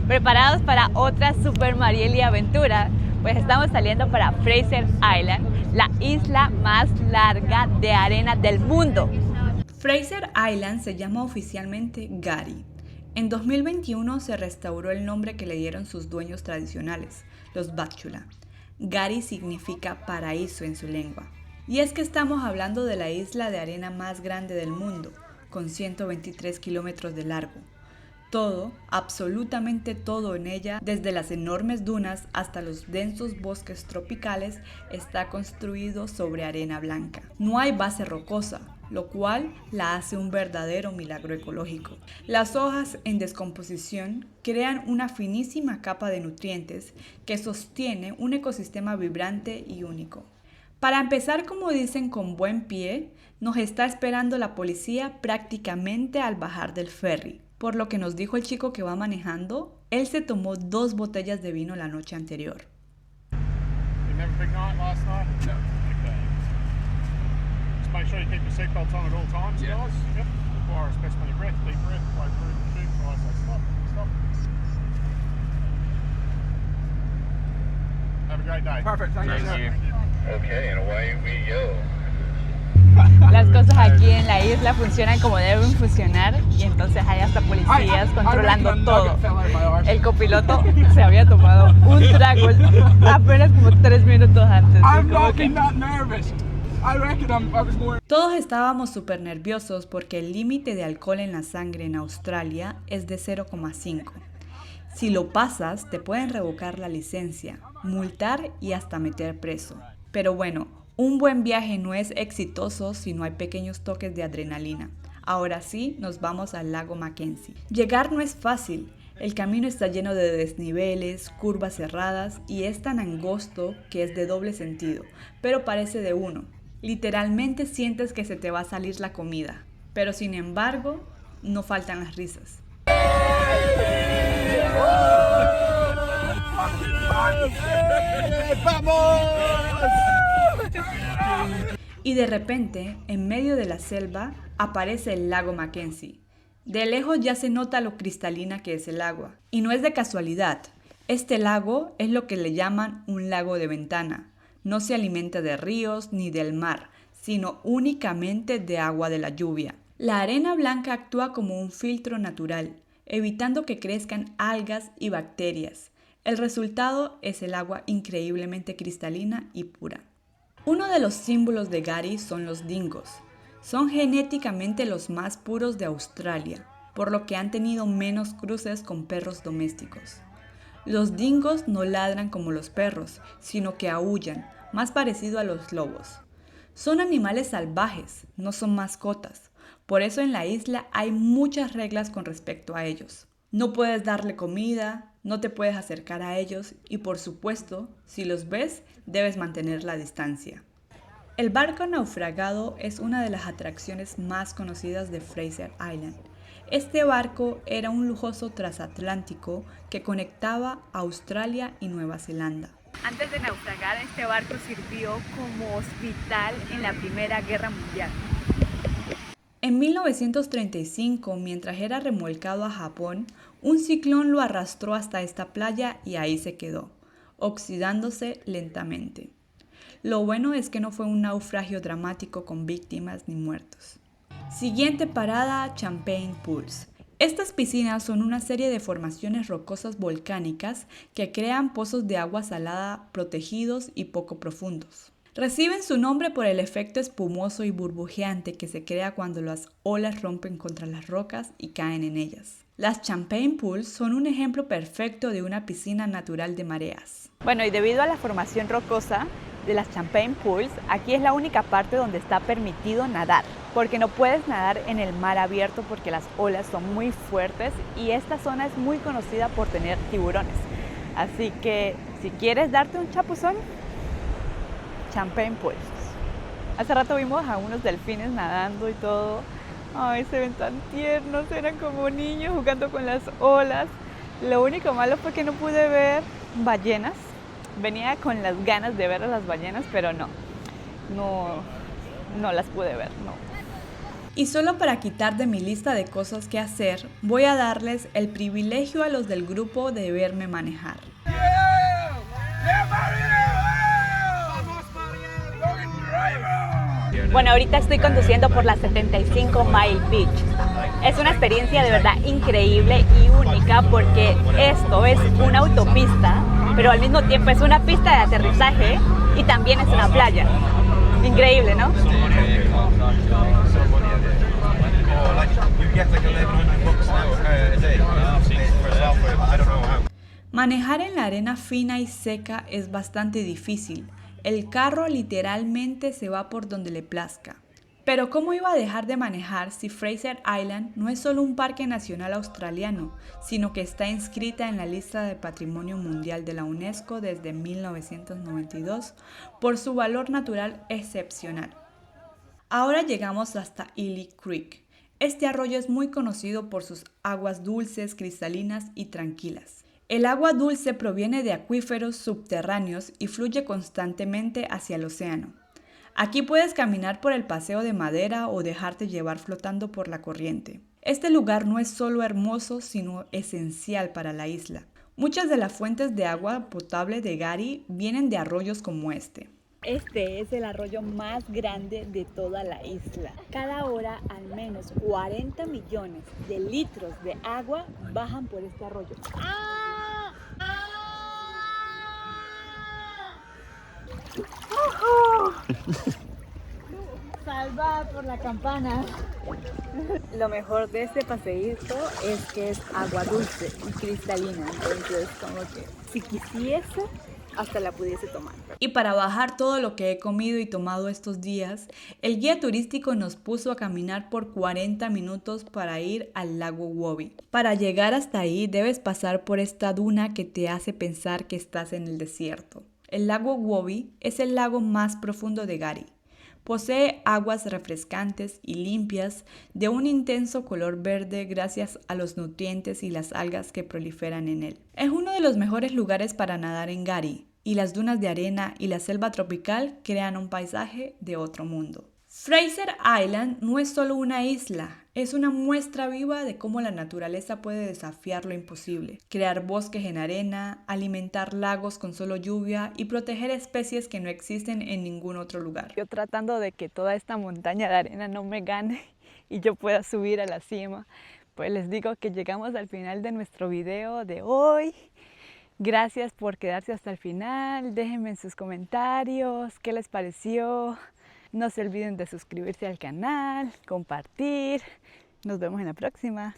¿Preparados para otra Super Marieli aventura? Pues estamos saliendo para Fraser Island, la isla más larga de arena del mundo. Fraser Island se llama oficialmente Gari. En 2021 se restauró el nombre que le dieron sus dueños tradicionales, los Bachula. Gari significa paraíso en su lengua. Y es que estamos hablando de la isla de arena más grande del mundo, con 123 kilómetros de largo. Todo, absolutamente todo en ella, desde las enormes dunas hasta los densos bosques tropicales, está construido sobre arena blanca. No hay base rocosa, lo cual la hace un verdadero milagro ecológico. Las hojas en descomposición crean una finísima capa de nutrientes que sostiene un ecosistema vibrante y único. Para empezar, como dicen, con buen pie, nos está esperando la policía prácticamente al bajar del ferry. Por lo que nos dijo el chico que va manejando, él se tomó 2 botellas de vino la noche anterior. Make sure you keep your seatbelts on at all times, guys. Yep. Require a specimen of breath, deep breath, blow through the tube, twice, stop, stop. Have a great day. Perfect, thank you. Okay, and away we go. Las cosas aquí en la isla funcionan como deben funcionar y entonces hay hasta policías controlando todo. El copiloto se había tomado un trago apenas como 3 minutos antes. I'm not nervous. Todos estábamos súper nerviosos porque el límite de alcohol en la sangre en Australia es de 0,5. Si lo pasas, te pueden revocar la licencia, multar y hasta meter preso. Pero bueno, un buen viaje no es exitoso si no hay pequeños toques de adrenalina. Ahora sí, nos vamos al lago Mackenzie. Llegar no es fácil. El camino está lleno de desniveles, curvas cerradas y es tan angosto que es de doble sentido, pero parece de uno. Literalmente sientes que se te va a salir la comida, pero sin embargo, no faltan las risas. Y de repente, en medio de la selva, aparece el lago Mackenzie. De lejos ya se nota lo cristalina que es el agua. Y no es de casualidad. Este lago es lo que le llaman un lago de ventana. No se alimenta de ríos ni del mar, sino únicamente de agua de la lluvia. La arena blanca actúa como un filtro natural, evitando que crezcan algas y bacterias. El resultado es el agua increíblemente cristalina y pura. Uno de los símbolos de Gari son los dingos. Son genéticamente los más puros de Australia, por lo que han tenido menos cruces con perros domésticos. Los dingos no ladran como los perros, sino que aúllan, más parecido a los lobos. Son animales salvajes, no son mascotas. Por eso en la isla hay muchas reglas con respecto a ellos. No puedes darle comida, no te puedes acercar a ellos y por supuesto, si los ves, debes mantener la distancia. El barco naufragado es una de las atracciones más conocidas de Fraser Island. Este barco era un lujoso transatlántico que conectaba Australia y Nueva Zelanda. Antes de naufragar, este barco sirvió como hospital en la Primera Guerra Mundial. En 1935, mientras era remolcado a Japón, un ciclón lo arrastró hasta esta playa y ahí se quedó, oxidándose lentamente. Lo bueno es que no fue un naufragio dramático con víctimas ni muertos. Siguiente parada, Champagne Pools. Estas piscinas son una serie de formaciones rocosas volcánicas que crean pozos de agua salada protegidos y poco profundos. Reciben su nombre por el efecto espumoso y burbujeante que se crea cuando las olas rompen contra las rocas y caen en ellas. Las Champagne Pools son un ejemplo perfecto de una piscina natural de mareas. Bueno, y debido a la formación rocosa de las Champagne Pools, aquí es la única parte donde está permitido nadar, porque no puedes nadar en el mar abierto porque las olas son muy fuertes y esta zona es muy conocida por tener tiburones. Así que si quieres darte un chapuzón, Champagne Pools. Hace rato vimos a unos delfines nadando y todo. Ay, se ven tan tiernos, eran como niños jugando con las olas. Lo único malo fue que no pude ver ballenas. Venía con las ganas de ver a las ballenas, pero no las pude ver, no. Y solo para quitar de mi lista de cosas que hacer, voy a darles el privilegio a los del grupo de verme manejar. Bueno, ahorita estoy conduciendo por la 75 Mile Beach. Es una experiencia de verdad increíble y única porque esto es una autopista, pero al mismo tiempo es una pista de aterrizaje y también es una playa. Increíble, ¿no? Manejar en la arena fina y seca es bastante difícil. El carro literalmente se va por donde le plazca. Pero ¿cómo iba a dejar de manejar si Fraser Island no es solo un parque nacional australiano, sino que está inscrita en la lista de Patrimonio Mundial de la UNESCO desde 1992 por su valor natural excepcional? Ahora llegamos hasta Ely Creek. Este arroyo es muy conocido por sus aguas dulces, cristalinas y tranquilas. El agua dulce proviene de acuíferos subterráneos y fluye constantemente hacia el océano. Aquí puedes caminar por el paseo de madera o dejarte llevar flotando por la corriente. Este lugar no es solo hermoso, sino esencial para la isla. Muchas de las fuentes de agua potable de Gary vienen de arroyos como este. Este es el arroyo más grande de toda la isla. Cada hora al menos 40 millones de litros de agua bajan por este arroyo. Salvada por la campana. Lo mejor de este paseíto es que es agua dulce y cristalina, entonces como que si quisiese hasta la pudiese tomar. Y para bajar todo lo que he comido y tomado estos días, el guía turístico nos puso a caminar por 40 minutos para ir al lago Wobbie. Para llegar hasta ahí debes pasar por esta duna que te hace pensar que estás en el desierto. El lago Wobbie es el lago más profundo de Gary. Posee aguas refrescantes y limpias de un intenso color verde gracias a los nutrientes y las algas que proliferan en él. Es uno de los mejores lugares para nadar en Gary, y las dunas de arena y la selva tropical crean un paisaje de otro mundo. Fraser Island no es solo una isla, es una muestra viva de cómo la naturaleza puede desafiar lo imposible, crear bosques en arena, alimentar lagos con solo lluvia y proteger especies que no existen en ningún otro lugar. Yo tratando de que toda esta montaña de arena no me gane y yo pueda subir a la cima, pues les digo que llegamos al final de nuestro video de hoy. Gracias por quedarse hasta el final, déjenme en sus comentarios qué les pareció. No se olviden de suscribirse al canal, compartir. Nos vemos en la próxima.